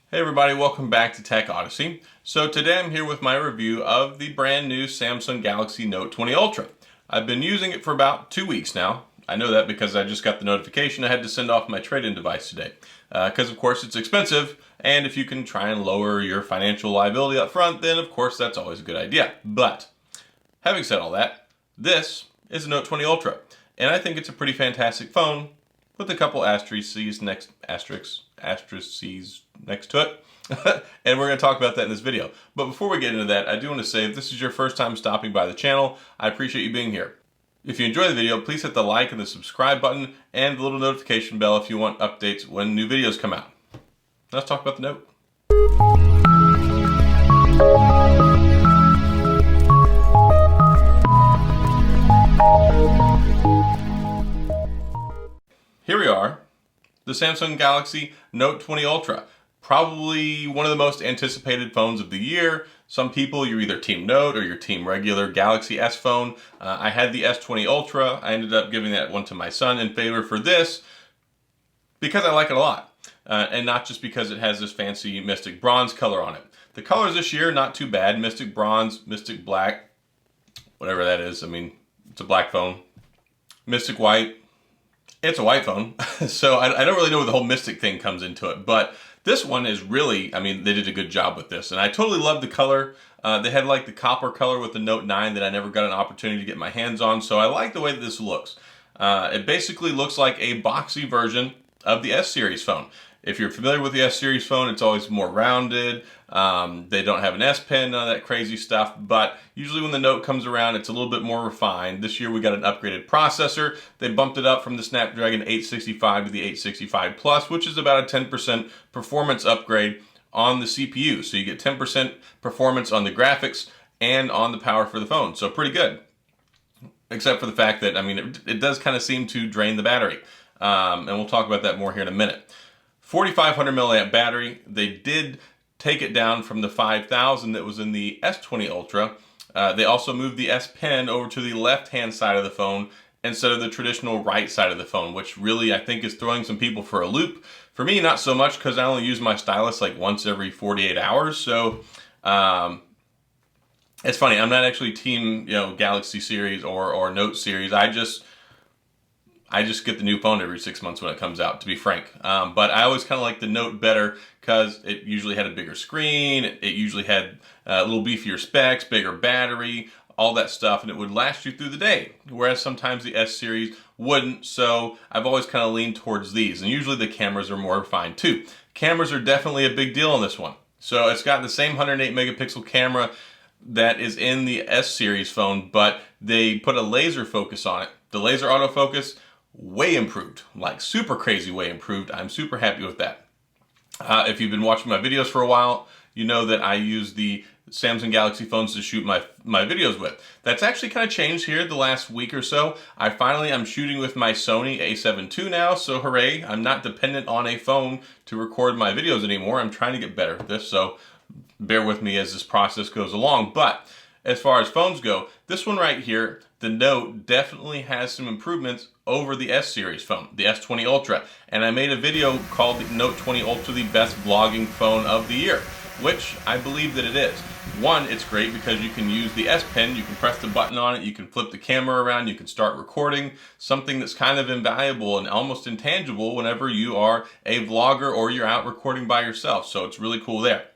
Hey everybody, welcome back to Tech Odyssey. So today I'm here with my review of the brand new Samsung Galaxy Note 20 Ultra. I've been using it for about 2 weeks now. I know that because I just got the notification I had to send off my trade-in device today. Because of course it's expensive, and if you can try and lower your financial liability up front, then of course that's always a good idea. But having said all that, this is a Note 20 Ultra, and I think it's a pretty fantastic phone with a couple asterisks next to it. And we're going to talk about that in this video. But before we get into that, I do want to say if this is your first time stopping by the channel, I appreciate you being here. If you enjoy the video, please hit the like and the subscribe button and the little notification bell if you want updates when new videos come out. Let's talk about the Note. Here we are, the Samsung Galaxy Note 20 Ultra. Probably one of the most anticipated phones of the year. Some people, you're either Team Note or you're Team regular Galaxy S phone. I had the S20 Ultra. I ended up giving that one to my son in favor for this because I like it a lot. And not just because it has this fancy Mystic Bronze color on it. The colors this year, not too bad. Mystic Bronze, Mystic Black, whatever that is. I mean, it's a black phone. Mystic White. It's a white phone, so I don't really know where the whole Mystic thing comes into it, but this one is really, I mean, they did a good job with this, and I totally love the color. They had like the copper color with the Note 9 that I never got an opportunity to get my hands on, so I like the way that this looks. It basically looks like a boxy version of the S-Series phone. If you're familiar with the S-Series phone, it's always more rounded. They don't have an S Pen, none of that crazy stuff, but usually when the Note comes around, it's a little bit more refined. This year we got an upgraded processor. They bumped it up from the Snapdragon 865 to the 865 Plus, which is about a 10% performance upgrade on the CPU. So you get 10% performance on the graphics and on the power for the phone. So pretty good. Except for the fact that, I mean, it does kind of seem to drain the battery. And we'll talk about that more here in a minute. 4,500 milliamp battery. They did take it down from the 5,000 that was in the S20 Ultra. They also moved the S Pen over to the left-hand side of the phone instead of the traditional right side of the phone, which really I think is throwing some people for a loop. For me, not so much because I only use my stylus like once every 48 hours. So it's funny. I'm not actually team Galaxy series or Note series. I just get the new phone every 6 months when it comes out, to be frank. But I always kind of like the Note better because it usually had a bigger screen, it usually had a little beefier specs, bigger battery, all that stuff, and it would last you through the day. Whereas sometimes the S series wouldn't, so I've always kind of leaned towards these. And usually the cameras are more refined too. Cameras are definitely a big deal on this one. So it's got the same 108 megapixel camera that is in the S series phone, but they put a laser focus on it. The laser autofocus, way improved, like super crazy way improved. I'm super happy with that. If you've been watching my videos for a while, you know that I use the Samsung Galaxy phones to shoot my videos with. That's actually kind of changed here the last week or so. I'm shooting with my Sony a7 II now, so hooray. I'm not dependent on a phone to record my videos anymore. I'm trying to get better at this, so bear with me as this process goes along. But as far as phones go, this one right here, the Note, definitely has some improvements over the S-Series phone, the S20 Ultra. And I made a video called the Note 20 Ultra the best vlogging phone of the year, which I believe that it is. One, it's great because you can use the S Pen, you can press the button on it, you can flip the camera around, you can start recording, something that's kind of invaluable and almost intangible whenever you are a vlogger or you're out recording by yourself. So it's really cool there.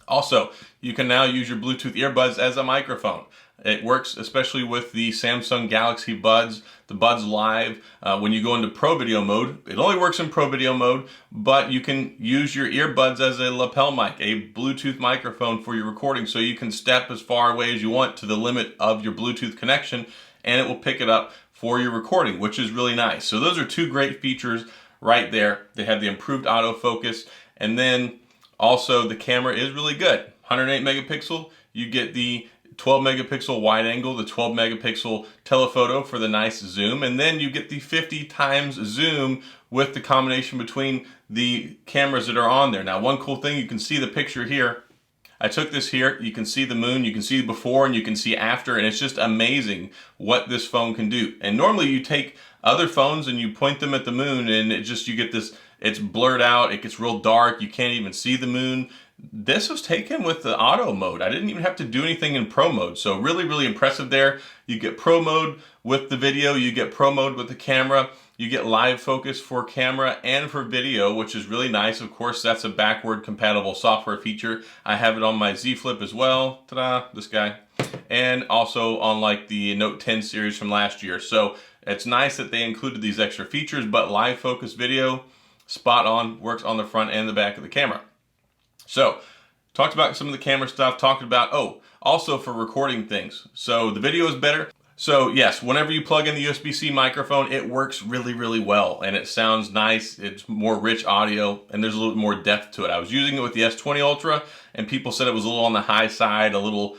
Also, you can now use your Bluetooth earbuds as a microphone. It works especially with the Samsung Galaxy Buds, the Buds Live. When you go into Pro Video mode, it only works in Pro Video mode, but you can use your earbuds as a lapel mic, a Bluetooth microphone for your recording, so you can step as far away as you want to the limit of your Bluetooth connection, and it will pick it up for your recording, which is really nice. So those are two great features right there. They have the improved autofocus, and then also the camera is really good. 108 megapixel, you get the 12 megapixel wide angle, the 12 megapixel telephoto for the nice zoom, and then you get the 50 times zoom with the combination between the cameras that are on there. Now, one cool thing, you can see the picture here. I took this here, you can see the moon, you can see before and you can see after, and it's just amazing what this phone can do. And normally you take other phones and you point them at the moon and you get this it's blurred out, it gets real dark, you can't even see the moon. This was taken with the auto mode. I didn't even have to do anything in pro mode. So really, really impressive there. You get pro mode with the video, you get pro mode with the camera, you get live focus for camera and for video, which is really nice. Of course, that's a backward compatible software feature. I have it on my Z Flip as well. Ta-da, this guy. And also on like the Note 10 series from last year. So it's nice that they included these extra features, but live focus video, spot on, works on the front and the back of the camera. So, talked about some of the camera stuff, talked about, also for recording things. So the video is better. So yes, whenever you plug in the USB-C microphone, it works really, really well. And it sounds nice, it's more rich audio, and there's a little more depth to it. I was using it with the S20 Ultra, and people said it was a little on the high side, a little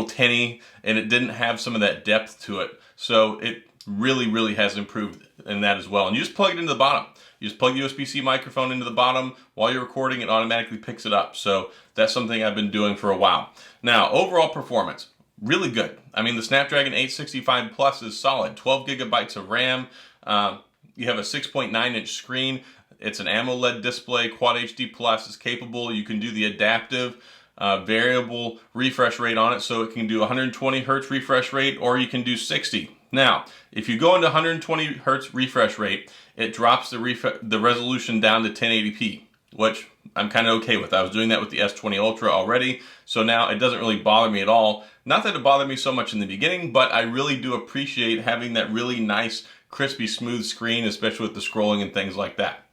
tinny, and it didn't have some of that depth to it. So it really, really has improved in that as well. And you just plug it into the bottom. You just plug the USB-C microphone into the bottom. While you're recording, it automatically picks it up. So that's something I've been doing for a while. Now, overall performance, really good. I mean, the Snapdragon 865 Plus is solid. 12 gigabytes of RAM. You have a 6.9-inch screen. It's an AMOLED display. Quad HD Plus is capable. You can do the adaptive variable refresh rate on it. So it can do 120 hertz refresh rate, or you can do 60. Now, if you go into 120 hertz refresh rate, it drops the resolution down to 1080p, which I'm kind of okay with. I was doing that with the S20 Ultra already, so now it doesn't really bother me at all. Not that it bothered me so much in the beginning, but I really do appreciate having that really nice, crispy, smooth screen, especially with the scrolling and things like that.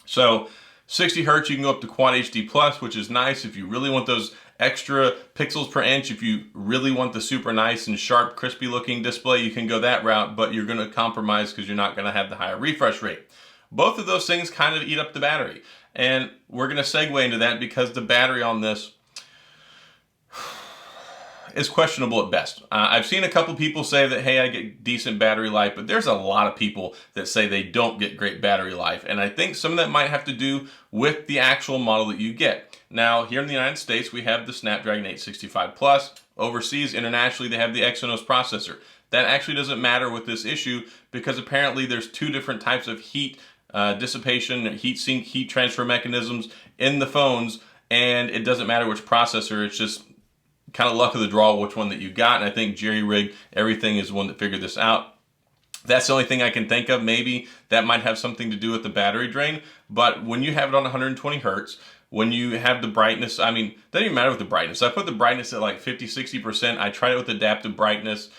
So 60 hertz, you can go up to Quad HD Plus, which is nice if you really want those extra pixels per inch. If you really want the super nice and sharp, crispy looking display, you can go that route, but you're going to compromise because you're not going to have the higher refresh rate. Both of those things kind of eat up the battery. And we're going to segue into that because the battery on this is questionable at best. I've seen a couple people say that, hey, I get decent battery life, but there's a lot of people that say they don't get great battery life. And I think some of that might have to do with the actual model that you get. Now, here in the United States, we have the Snapdragon 865 Plus. Overseas, internationally, they have the Exynos processor. That actually doesn't matter with this issue because apparently there's two different types of heat dissipation, heat sink, heat transfer mechanisms in the phones, and it doesn't matter which processor. It's just kind of luck of the draw which one that you got, and I think jerry-rig everything is the one that figured this out. That's the only thing I can think of. Maybe that might have something to do with the battery drain, but when you have it on 120 hertz, when you have the brightness, I mean, it doesn't even matter with the brightness. I put the brightness at like 50-60%. I tried it with adaptive brightness.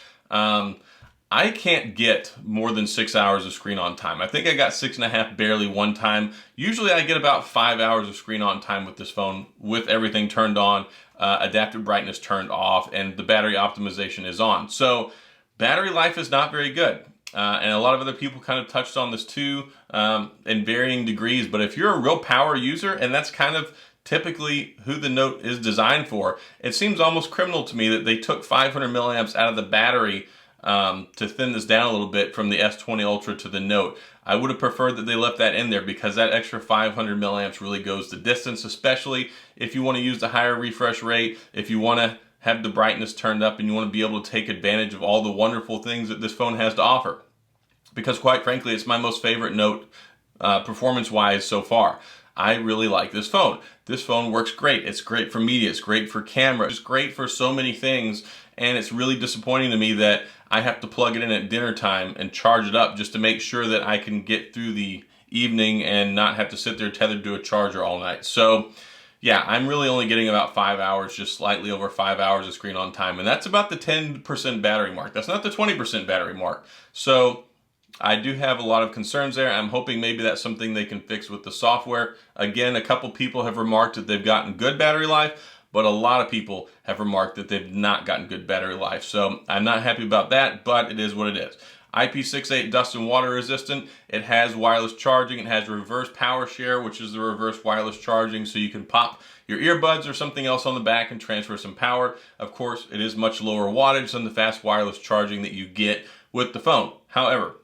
I can't get more than 6 hours of screen on time. I think I got 6.5 barely one time. Usually I get about 5 hours of screen on time with this phone with everything turned on, adaptive brightness turned off, and the battery optimization is on. So battery life is not very good. And a lot of other people kind of touched on this too in varying degrees. But if you're a real power user, and that's kind of typically who the Note is designed for, it seems almost criminal to me that they took 500 milliamps out of the battery to thin this down a little bit from the S20 Ultra to the Note. I would have preferred that they left that in there because that extra 500 milliamps really goes the distance, especially if you want to use the higher refresh rate, if you want to have the brightness turned up and you want to be able to take advantage of all the wonderful things that this phone has to offer. Because quite frankly, it's my most favorite Note performance-wise so far. I really like this phone. This phone works great. It's great for media. It's great for camera. It's great for so many things. And it's really disappointing to me that I have to plug it in at dinner time and charge it up just to make sure that I can get through the evening and not have to sit there tethered to a charger all night. So yeah, I'm really only getting about 5 hours, just slightly over 5 hours of screen on time. And that's about the 10% battery mark. That's not the 20% battery mark. So I do have a lot of concerns there. I'm hoping maybe that's something they can fix with the software. Again, a couple people have remarked that they've gotten good battery life, but a lot of people have remarked that they've not gotten good battery life. So I'm not happy about that, but it is what it is. IP68 dust and water resistant. It has wireless charging. It has reverse power share, which is the reverse wireless charging, so you can pop your earbuds or something else on the back and transfer some power. Of course, it is much lower wattage than the fast wireless charging that you get with the phone. However,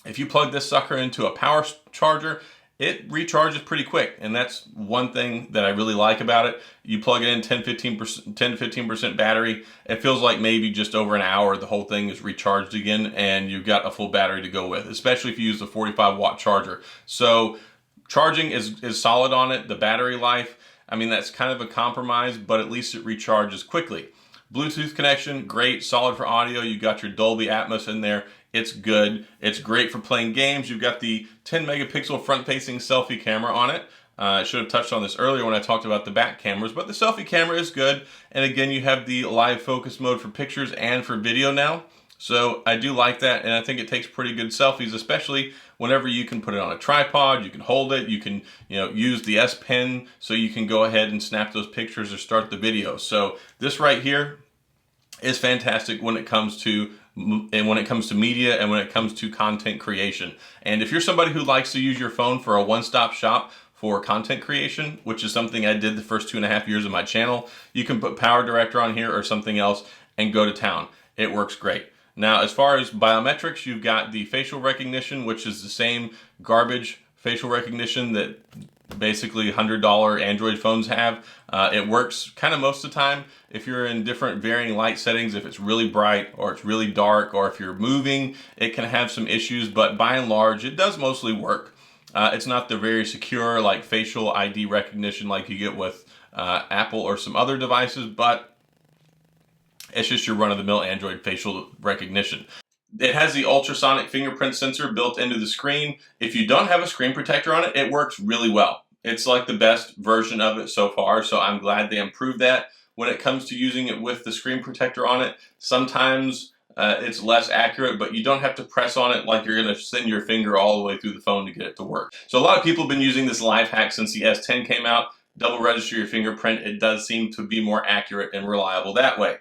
if you plug this sucker into a power charger, it recharges pretty quick, and that's one thing that I really like about it. You plug it in 10-15%, 10 to 15% battery, it feels like maybe just over an hour the whole thing is recharged again, and you've got a full battery to go with, especially if you use the 45-watt charger. So charging is solid on it. The battery life, I mean, that's kind of a compromise, but at least it recharges quickly. Bluetooth connection, great, solid for audio. You got your Dolby Atmos in there. It's good. It's great for playing games. You've got the 10 megapixel front-facing selfie camera on it. I should have touched on this earlier when I talked about the back cameras, but the selfie camera is good. And again, you have the live focus mode for pictures and for video now. So I do like that, and I think it takes pretty good selfies, especially whenever you can put it on a tripod, you can hold it, you can use the S Pen so you can go ahead and snap those pictures or start the video. So this right here is fantastic when it comes to media and when it comes to content creation. And if you're somebody who likes to use your phone for a one-stop shop for content creation, which is something I did the first 2.5 years of my channel, you can put Power Director on here or something else and go to town. It works great. Now, as far as biometrics, you've got the facial recognition, which is the same garbage facial recognition that basically $100 Android phones have. It works kind of most of the time. If you're in different varying light settings, if it's really bright or it's really dark, or if you're moving, it can have some issues, but by and large, it does mostly work. It's not the very secure like facial ID recognition like you get with Apple or some other devices, but it's just your run-of-the-mill Android facial recognition. It has the ultrasonic fingerprint sensor built into the screen. If you don't have a screen protector on it, it works really well. It's like the best version of it so far, so I'm glad they improved that. When it comes to using it with the screen protector on it, sometimes it's less accurate, but you don't have to press on it like you're going to send your finger all the way through the phone to get it to work. So a lot of people have been using this life hack since the S10 came out. Double register your fingerprint. It does seem to be more accurate and reliable that way.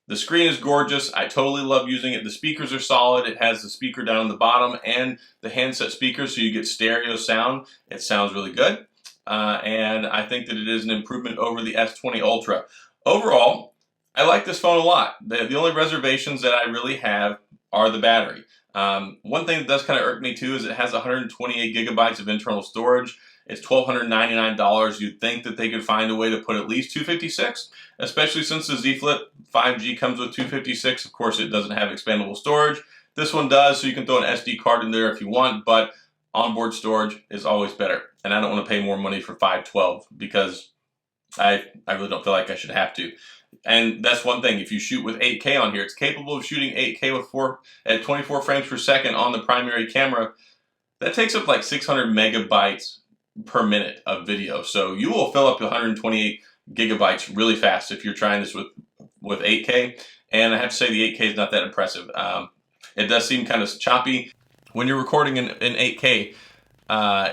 The screen is gorgeous. I totally love using it. The speakers are solid. It has the speaker down on the bottom and the handset speaker, so you get stereo sound. It sounds really good. And I think that it is an improvement over the S20 Ultra. Overall, I like this phone a lot. The only reservations that I really have are the battery. One thing that does kind of irk me too is it has 128 gigabytes of internal storage. It's $1,299. You'd think that they could find a way to put at least 256, especially since the Z Flip 5G comes with 256. Of course, it doesn't have expandable storage. This one does, so you can throw an SD card in there if you want, but onboard storage is always better. And I don't want to pay more money for 512 because I really don't feel like I should have to. And that's one thing. If you shoot with 8K on here, it's capable of shooting 8K at 24 frames per second on the primary camera. That takes up like 600 megabytes per minute of video. So you will fill up to 128 gigabytes really fast if you're trying this with 8K. And I have to say the 8K is not that impressive. It does seem kind of choppy. When you're recording in 8K,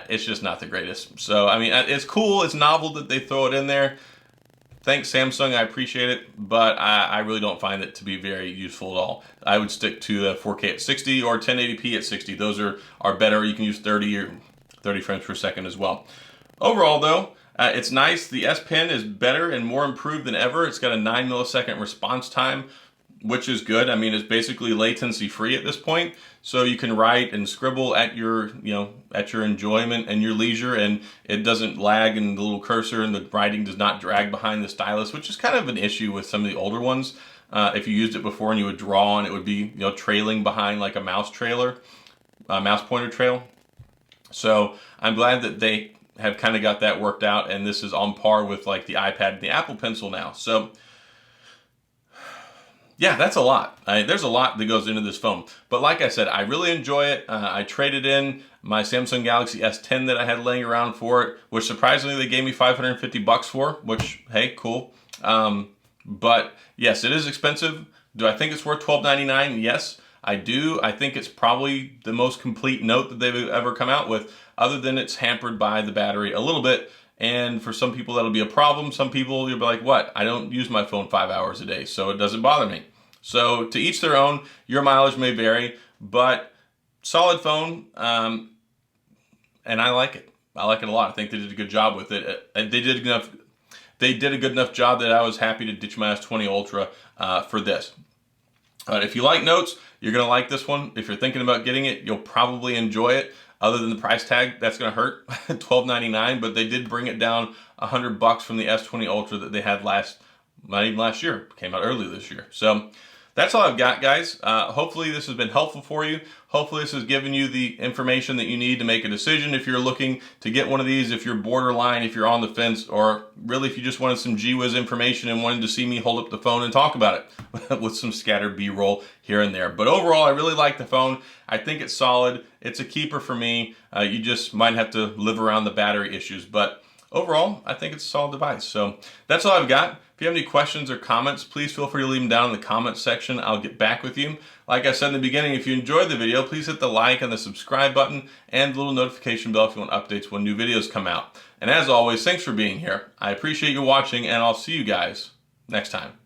it's just not the greatest. So, I mean, it's cool. It's novel that they throw it in there. Thanks, Samsung. I appreciate it, but I really don't find it to be very useful at all. I would stick to 4K at 60 or 1080p at 60. Those are better. You can use 30 frames per second as well. Overall, though, it's nice. The S Pen is better and more improved than ever. It's got a 9 millisecond response time, which is good. I mean, it's basically latency free at this point. So you can write and scribble at your enjoyment and your leisure, and it doesn't lag, and the little cursor and the writing does not drag behind the stylus, which is kind of an issue with some of the older ones. If you used it before and you would draw and it would be trailing behind like a mouse pointer trail. So I'm glad that they have kind of got that worked out, and this is on par with like the iPad and the Apple Pencil now. So yeah, that's a lot. There's a lot that goes into this phone. But like I said, I really enjoy it. I traded in my Samsung Galaxy S10 that I had laying around for it, which surprisingly they gave me $550 for, which, hey, cool. But yes, it is expensive. Do I think it's worth $12.99? Yes, I do. I think it's probably the most complete Note that they've ever come out with, other than it's hampered by the battery a little bit. And for some people, that'll be a problem. Some people, you'll be like, what? I don't use my phone 5 hours a day, so it doesn't bother me. So to each their own. Your mileage may vary, but solid phone, and I like it. I like it a lot. I think they did a good job with it. They did a good enough job that I was happy to ditch my S20 Ultra for this. If you like Notes, you're going to like this one. If you're thinking about getting it, you'll probably enjoy it. Other than the price tag, that's going to hurt, $12.99, but they did bring it down $100 from the S20 Ultra that they had not even last year, came out early this year. So that's all I've got, guys. Hopefully this has been helpful for you. Hopefully this has given you the information that you need to make a decision if you're looking to get one of these, if you're borderline, if you're on the fence, or really if you just wanted some gee whiz information and wanted to see me hold up the phone and talk about it with some scattered B-roll here and there. But overall, I really like the phone. I think it's solid. It's a keeper for me. You just might have to live around the battery issues, but overall, I think it's a solid device. So that's all I've got. If you have any questions or comments, please feel free to leave them down in the comments section. I'll get back with you. Like I said in the beginning, if you enjoyed the video, please hit the like and the subscribe button and the little notification bell if you want updates when new videos come out. And as always, thanks for being here. I appreciate you watching, and I'll see you guys next time.